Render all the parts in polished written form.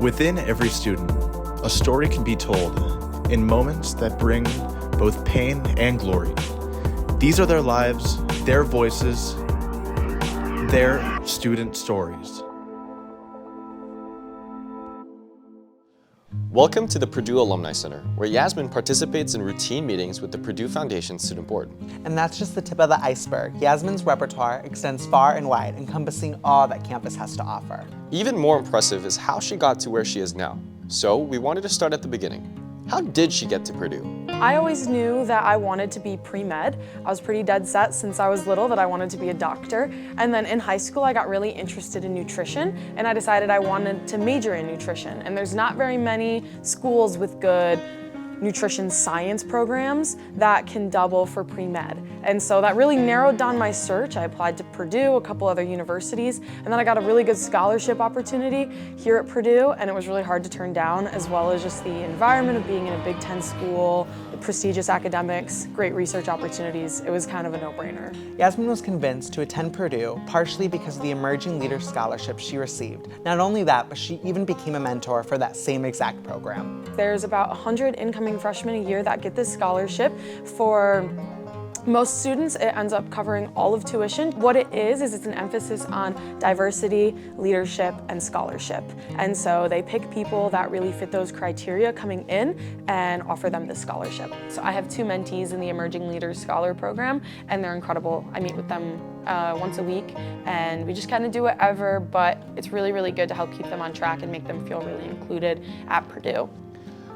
Within every student, a story can be told in moments that bring both pain and glory. These are their lives, their voices, their student stories. Welcome to the Purdue Alumni Center, where Yasmin participates in routine meetings with the Purdue Foundation Student Board. And that's just the tip of the iceberg. Yasmin's repertoire extends far and wide, encompassing all that campus has to offer. Even more impressive is how she got to where she is now. So we wanted to start at the beginning. How did she get to Purdue? I always knew that I wanted to be pre-med. I was pretty dead set since I was little that I wanted to be a doctor. And then in high school, I got really interested in nutrition, and I decided I wanted to major in nutrition. And there's not very many schools with good nutrition science programs that can double for pre-med. And so that really narrowed down my search. I applied to Purdue, a couple other universities, and then I got a really good scholarship opportunity here at Purdue, and it was really hard to turn down, as well as just the environment of being in a Big Ten school, the prestigious academics, great research opportunities. It was kind of a no-brainer. Yasmin was convinced to attend Purdue partially because of the Emerging Leader Scholarship she received. Not only that, but she even became a mentor for that same exact program. There's about 100 incoming freshmen a year that get this scholarship. For most students, it ends up covering all of tuition. What it is it's an emphasis on diversity, leadership, and scholarship. And so they pick people that really fit those criteria coming in and offer them this scholarship. So I have 2 mentees in the Emerging Leaders Scholar Program, and they're incredible. I meet with them once a week, and we just kind of do whatever, but it's really, really good to help keep them on track and make them feel really included at Purdue.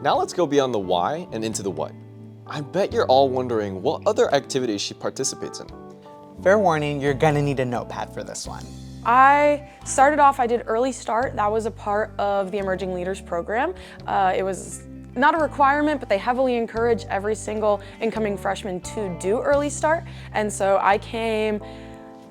Now let's go beyond the why and into the what. I bet you're all wondering what other activities she participates in. Fair warning, you're gonna need a notepad for this one. I started off, I did Early Start. That was a part of the Emerging Leaders program. It was not a requirement, but they heavily encourage every single incoming freshman to do Early Start. And so I came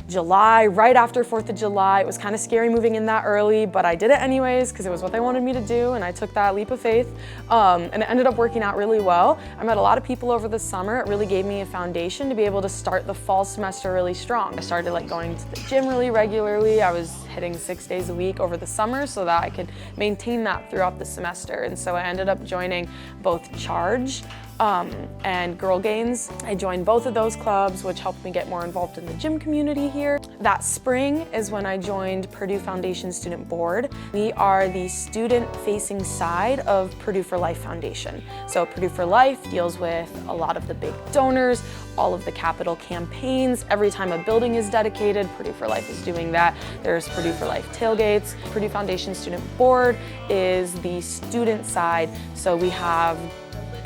July, right after 4th of July. It was kind of scary moving in that early, but I did it anyways because it was what they wanted me to do, and I took that leap of faith, and it ended up working out really well. I met a lot of people over the summer. It really gave me a foundation to be able to start the fall semester really strong. I started going to the gym really regularly. I was hitting 6 days a week over the summer so that I could maintain that throughout the semester, and so I ended up joining both Charge and Girl Gains. I joined both of those clubs, which helped me get more involved in the gym community here. That spring is when I joined Purdue Foundation Student Board. We are the student-facing side of Purdue for Life Foundation. So Purdue for Life deals with a lot of the big donors, all of the capital campaigns. Every time a building is dedicated, Purdue for Life is doing that. There's Purdue for Life tailgates. Purdue Foundation Student Board is the student side, so we have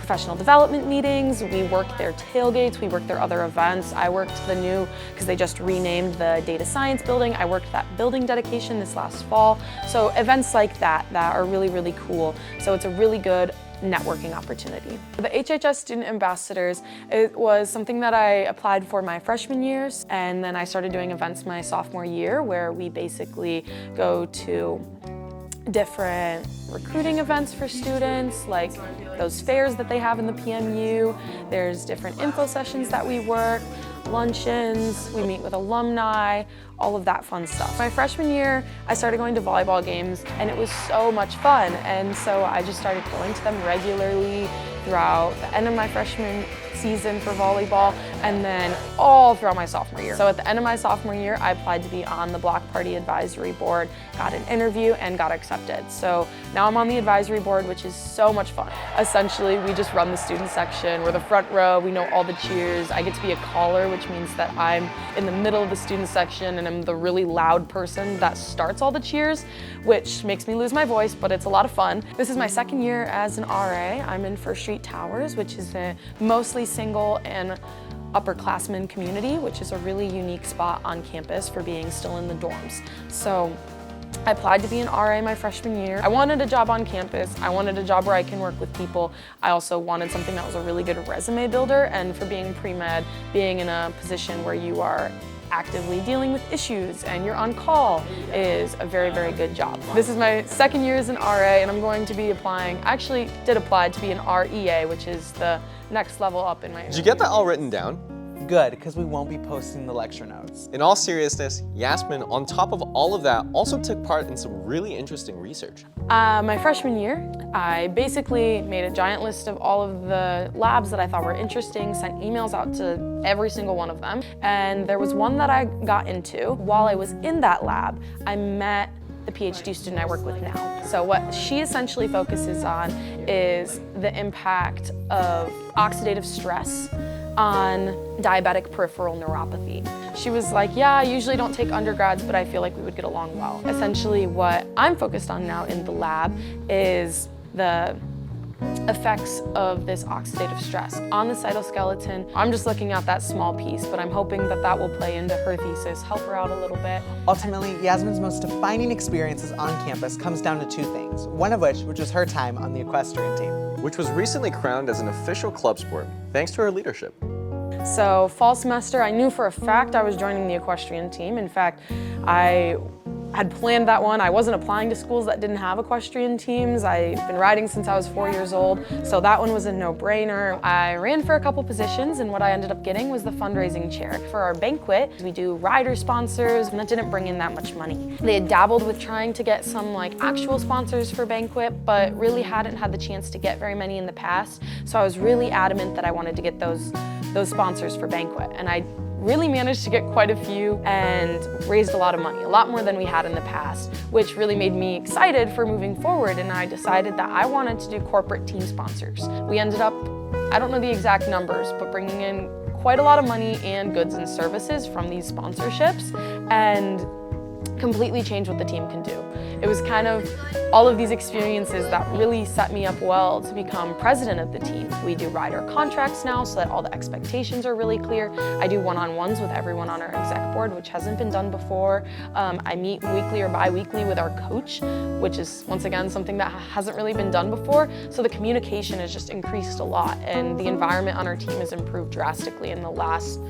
professional development meetings, we work their tailgates, we work their other events. I worked the new, because they just renamed the data science building, I worked that building dedication this last fall. So events like that are really, really cool. So it's a really good networking opportunity. The HHS Student Ambassadors, it was something that I applied for my freshman years, and then I started doing events my sophomore year where we basically go to different recruiting events for students, like those fairs that they have in the PMU. There's different info sessions that we work, luncheons, we meet with alumni, all of that fun stuff. My freshman year, I started going to volleyball games, and it was so much fun. And so I just started going to them regularly throughout the end of my freshman season for volleyball, and then all throughout my sophomore year. So at the end of my sophomore year, I applied to be on the Block Party Advisory Board, got an interview, and got accepted. So now I'm on the advisory board, which is so much fun. Essentially, we just run the student section. We're the front row, we know all the cheers. I get to be a caller, which means that I'm in the middle of the student section, and I'm the really loud person that starts all the cheers, which makes me lose my voice, but it's a lot of fun. This is my second year as an RA. I'm in First Street Towers, which is a mostly single and upperclassmen community, which is a really unique spot on campus for being still in the dorms. So I applied to be an RA my freshman year. I wanted a job on campus. I wanted a job where I can work with people. I also wanted something that was a really good resume builder, and for being pre-med, being in a position where you are actively dealing with issues and you're on call is a very, very good job. This is my second year as an RA, and I'm going to be applying, I actually did apply to be an REA, which is the next level up in my Did you get that all written down? good, because we won't be posting the lecture notes. In all seriousness, Yasmin, on top of all of that, also took part in some really interesting research. My freshman year, I basically made a giant list of all of the labs that I thought were interesting, sent emails out to every single one of them, and there was one that I got into. While I was in that lab, I met the PhD student I work with now. So what she essentially focuses on is the impact of oxidative stress on diabetic peripheral neuropathy. She was like, yeah, I usually don't take undergrads, but I feel like we would get along well. Essentially what I'm focused on now in the lab is the effects of this oxidative stress on the cytoskeleton. I'm just looking at that small piece, but I'm hoping that that will play into her thesis, help her out a little bit. Ultimately, Yasmin's most defining experiences on campus comes down to two things, one of which was her time on the equestrian team, which was recently crowned as an official club sport, thanks to her leadership. So fall semester, I knew for a fact I was joining the equestrian team. In fact, I had planned that one. I wasn't applying to schools that didn't have equestrian teams. I've been riding since I was 4 years old, so that one was a no-brainer. I ran for a couple positions, and what I ended up getting was the fundraising chair. For our banquet, we do rider sponsors, and that didn't bring in that much money. They had dabbled with trying to get some actual sponsors for banquet, but really hadn't had the chance to get very many in the past, so I was really adamant that I wanted to get those sponsors for banquet, and I really managed to get quite a few and raised a lot of money, a lot more than we had in the past, which really made me excited for moving forward, and I decided that I wanted to do corporate team sponsors. We ended up, I don't know the exact numbers, but bringing in quite a lot of money and goods and services from these sponsorships and completely changed what the team can do. It was kind of all of these experiences that really set me up well to become president of the team. We do rider contracts now so that all the expectations are really clear. I do one-on-ones with everyone on our exec board, which hasn't been done before. I meet weekly or bi-weekly with our coach, which is, once again, something that hasn't really been done before. So the communication has just increased a lot, and the environment on our team has improved drastically in the last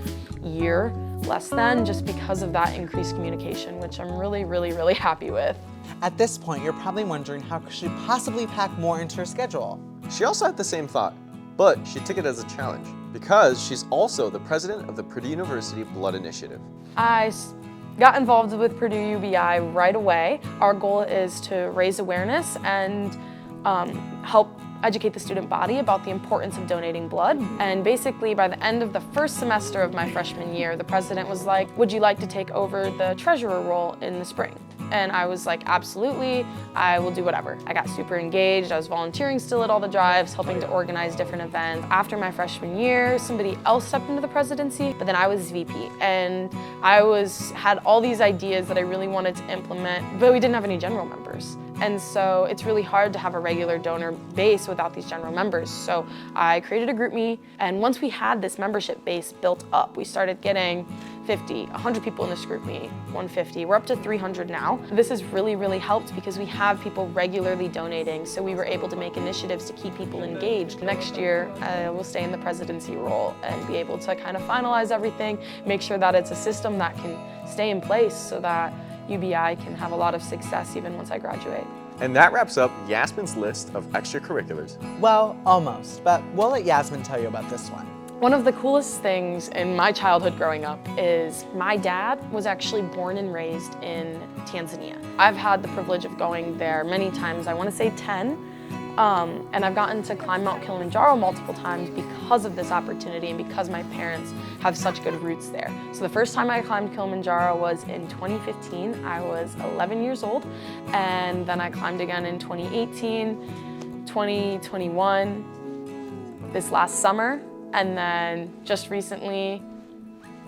year, less than, just because of that increased communication, which I'm really, really, really happy with. At this point, you're probably wondering how could she possibly pack more into her schedule? She also had the same thought, but she took it as a challenge because she's also the president of the Purdue University Blood Initiative. I got involved with Purdue UBI right away. Our goal is to raise awareness and help educate the student body about the importance of donating blood. And basically by the end of the first semester of my freshman year, the president was like, would you like to take over the treasurer role in the spring? And I was like, absolutely, I will do whatever. I got super engaged. I was volunteering still at all the drives, helping to organize different events. After my freshman year, somebody else stepped into the presidency, but then I was VP. And I had all these ideas that I really wanted to implement, but we didn't have any general members. And so it's really hard to have a regular donor base without these general members. So I created a GroupMe, and once we had this membership base built up, we started getting 50, 100 people in this GroupMe, 150. We're up to 300 now. This has really, really helped because we have people regularly donating, so we were able to make initiatives to keep people engaged. Next year, we'll stay in the presidency role and be able to kind of finalize everything, make sure that it's a system that can stay in place so that UBI can have a lot of success even once I graduate. And that wraps up Yasmin's list of extracurriculars. Well, almost, but we'll let Yasmin tell you about this one. One of the coolest things in my childhood growing up is my dad was actually born and raised in Tanzania. I've had the privilege of going there many times, I want to say 10, and I've gotten to climb Mount Kilimanjaro multiple times because of this opportunity and because my parents have such good roots there. So the first time I climbed Kilimanjaro was in 2015. I was 11 years old, and then I climbed again in 2018, 2021, this last summer, and then just recently,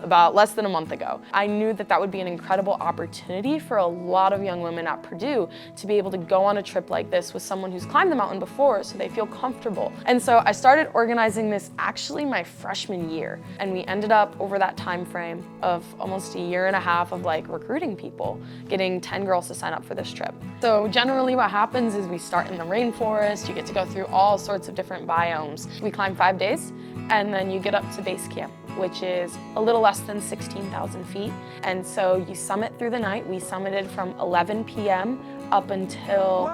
about less than a month ago. I knew that that would be an incredible opportunity for a lot of young women at Purdue to be able to go on a trip like this with someone who's climbed the mountain before so they feel comfortable. And so I started organizing this actually my freshman year, and we ended up over that time frame of almost a year and a half of recruiting people, getting 10 girls to sign up for this trip. So generally what happens is we start in the rainforest, you get to go through all sorts of different biomes. We climb 5 days, and then you get up to base camp, which is a little less than 16,000 feet. And so you summit through the night. We summited from 11 p.m. up until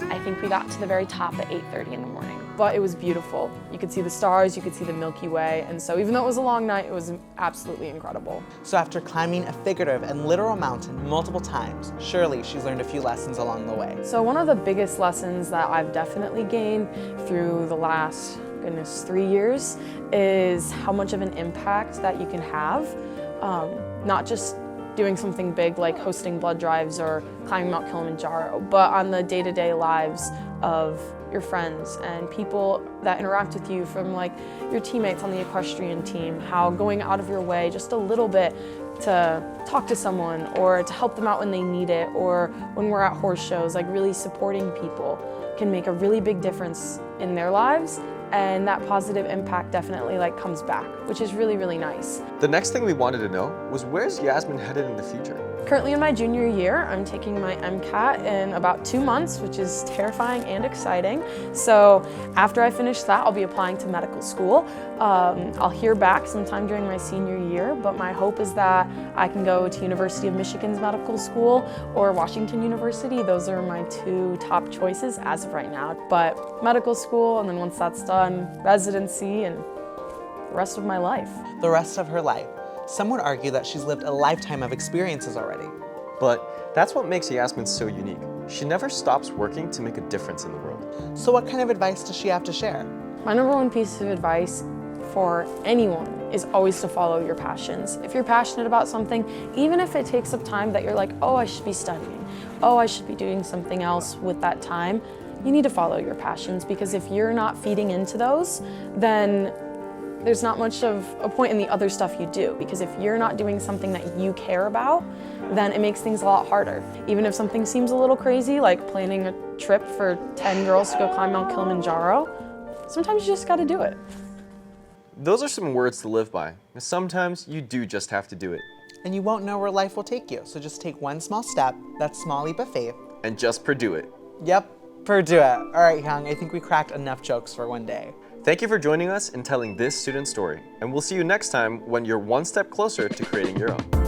I think we got to the very top at 8:30 in the morning. But it was beautiful. You could see the stars, you could see the Milky Way, and so even though it was a long night, it was absolutely incredible. So after climbing a figurative and literal mountain multiple times, surely she's learned a few lessons along the way. So one of the biggest lessons that I've definitely gained through the last, 3 years is how much of an impact that you can have, not just doing something big like hosting blood drives or climbing Mount Kilimanjaro, but on the day-to-day lives of your friends and people that interact with you, from like your teammates on the equestrian team, how going out of your way just a little bit to talk to someone or to help them out when they need it, or when we're at horse shows, like really supporting people can make a really big difference in their lives. And that positive impact definitely comes back, which is really, really nice. The next thing we wanted to know was, where's Yasmin headed in the future? Currently in my junior year, I'm taking my MCAT in about 2 months, which is terrifying and exciting. So after I finish that, I'll be applying to medical school. I'll hear back sometime during my senior year, but my hope is that I can go to University of Michigan's medical school or Washington University. Those are my 2 top choices as of right now. But medical school, and then once that's done, residency, and the rest of my life. The rest of her life. Some would argue that she's lived a lifetime of experiences already. But that's what makes Yasmin so unique. She never stops working to make a difference in the world. So what kind of advice does she have to share? My number one piece of advice for anyone is always to follow your passions. If you're passionate about something, even if it takes up time that you're like, oh, I should be studying, oh, I should be doing something else with that time, you need to follow your passions, because if you're not feeding into those, then there's not much of a point in the other stuff you do, because if you're not doing something that you care about, then it makes things a lot harder. Even if something seems a little crazy, like planning a trip for 10 girls to go climb Mount Kilimanjaro, sometimes you just gotta do it. Those are some words to live by. Sometimes you do just have to do it. And you won't know where life will take you, so just take one small step, that small leap of faith. And just Purdue it. Yep, Purdue it. All right, Hyung, I think we cracked enough jokes for one day. Thank you for joining us in telling this student story, and we'll see you next time when you're one step closer to creating your own.